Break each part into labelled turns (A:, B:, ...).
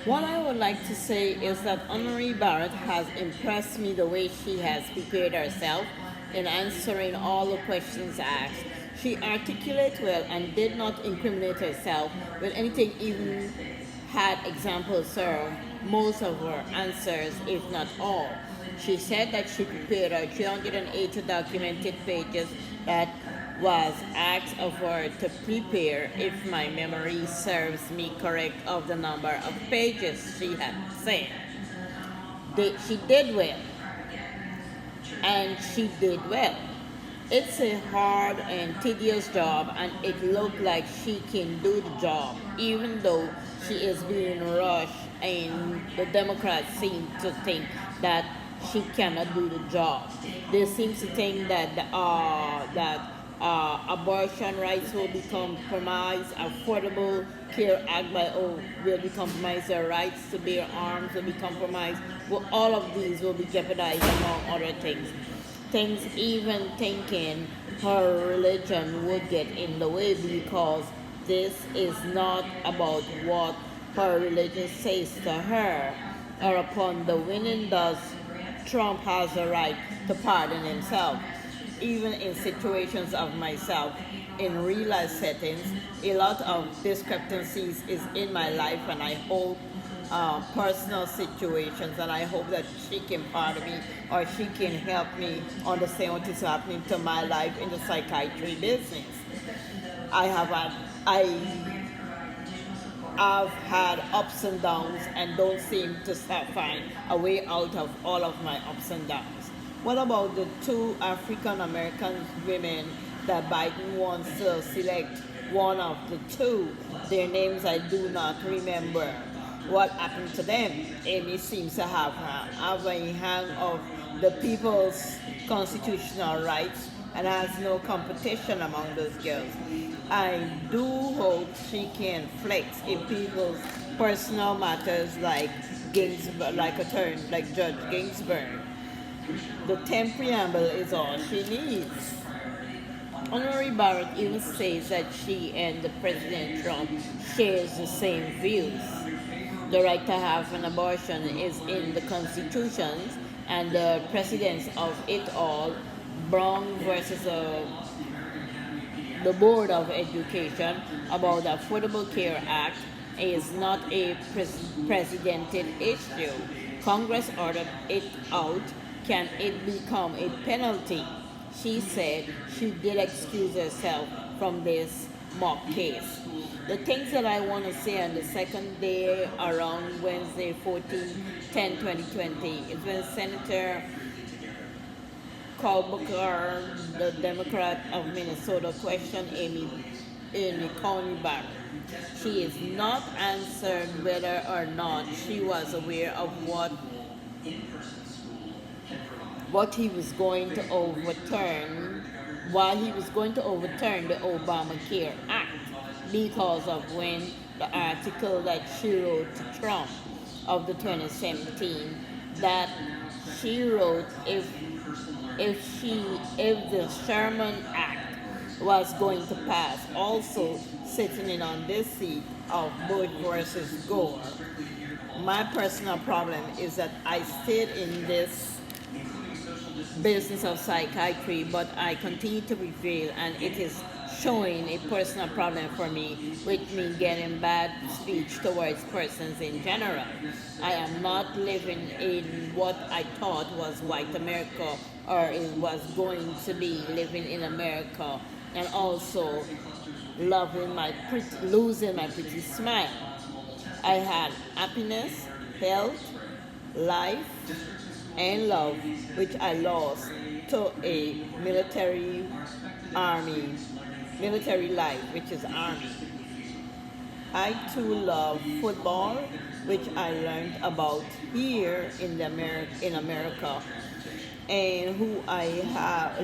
A: What I would like to say is that Honoree Barrett has impressed me the way she has prepared herself in answering all the questions asked. She articulated well and did not incriminate herself with anything, even had examples served most of her answers, if not all. She said that she prepared her 380 documented pages that was asked of her to prepare, if my memory serves me correct, of the number of pages she had said. She did well, and she did well. It's a hard and tedious job, and it looked like she can do the job, even though she is being rushed, and the Democrats seem to think that she cannot do the job. They seem to think that abortion rights will be compromised, Affordable Care Act will be compromised, their rights to bear arms will be compromised. Well, all of these will be jeopardized among other things. Things even thinking her religion would get in the way, because this is not about what her religion says to her or upon the winning does. Trump has the right to pardon himself. Even in situations of myself, in real life settings, a lot of discrepancies is in my life, and I hope personal situations, and I hope that she can pardon me, or she can help me understand what is happening to my life in the psychiatry business. I have had I I've had ups and downs, and don't seem to find a way out of all of my ups and downs. What about the two African American women that Biden wants to select? One of the two, their names I do not remember. What happened to them? Amy seems to have a hang of the people's constitutional rights and has no competition among those girls. I do hope she can flex in people's personal matters like Ginsburg, like Judge Ginsburg. The 10th preamble is all she needs. Honorary Barrett even says that she and the President Trump shares the same views. The right to have an abortion is in the constitutions, and the precedence of it all, Brown versus the Board of Education about the Affordable Care Act, is not a precedented issue. Congress ordered it out. Can it become a penalty? She said she did excuse herself from this mock case. The things that I want to say on the second day around Wednesday 14/10/2020 is when Senator Klobuchar, the Democrat of Minnesota, questioned Amy Coney Barrett. She is not answered whether or not she was aware of what he was going to overturn, why he was going to overturn the Obamacare Act, because of when the article that she wrote to Trump of the 2017, that she wrote, if the Sherman Act was going to pass, also sitting in on this seat of Bush versus Gore. My personal problem is that I stayed in this business of psychiatry, but I continue to prevail, and it is showing a personal problem for me, which means getting bad speech towards persons in general. I am not living in what I thought was white America, or it was going to be living in America, and also losing my pretty smile. I had happiness, health, life, and love, which I lost to a army, military life, which is army. I too love football, which I learned about here in America. And who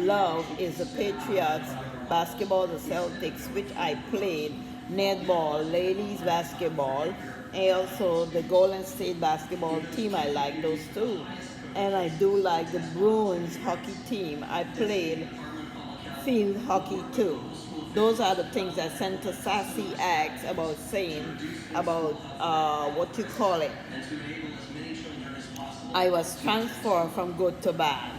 A: love is the Patriots, basketball, the Celtics, which I played, netball, ladies basketball, and also the Golden State basketball team. I like those two. And I do like the Bruins hockey team. I played field hockey too. Those are the things that Senator Sassy asks about saying about what you call it. I was transferred from good to bad.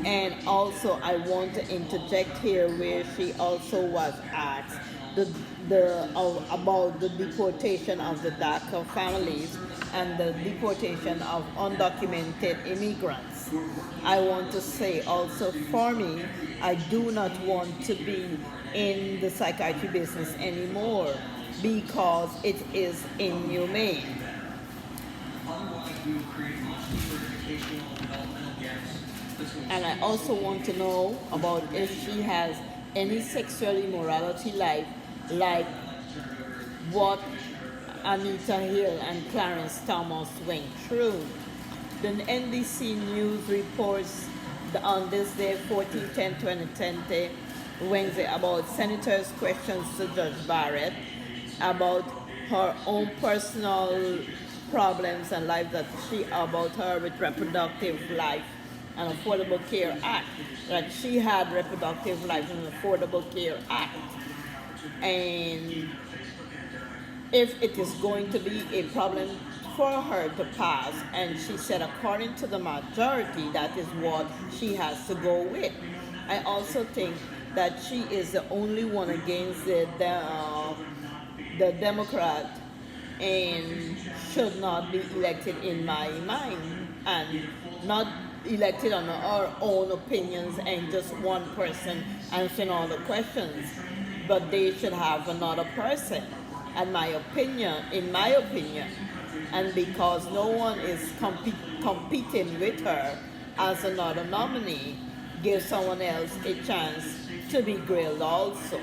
A: And also, I want to interject here where she also was asked about the deportation of the DACA families and the deportation of undocumented immigrants. I want to say also, for me, I do not want to be in the psychiatry business anymore because it is inhumane. And I also want to know about if she has any sexual immorality like what Anita Hill and Clarence Thomas went through. The NBC News reports on this day, 14/10/2020, Wednesday, about Senator's questions to Judge Barrett about her own personal problems and life about her with reproductive life and Affordable Care Act, that she had reproductive life and Affordable Care Act. And if it is going to be a problem for her to pass, and she said according to the majority, that is what she has to go with. I also think that she is the only one against the Democrat and should not be elected in my mind, and not elected on our own opinions and just one person answering all the questions, but they should have another person, in my opinion, and because no one is competing with her as another nominee, give someone else a chance to be grilled also.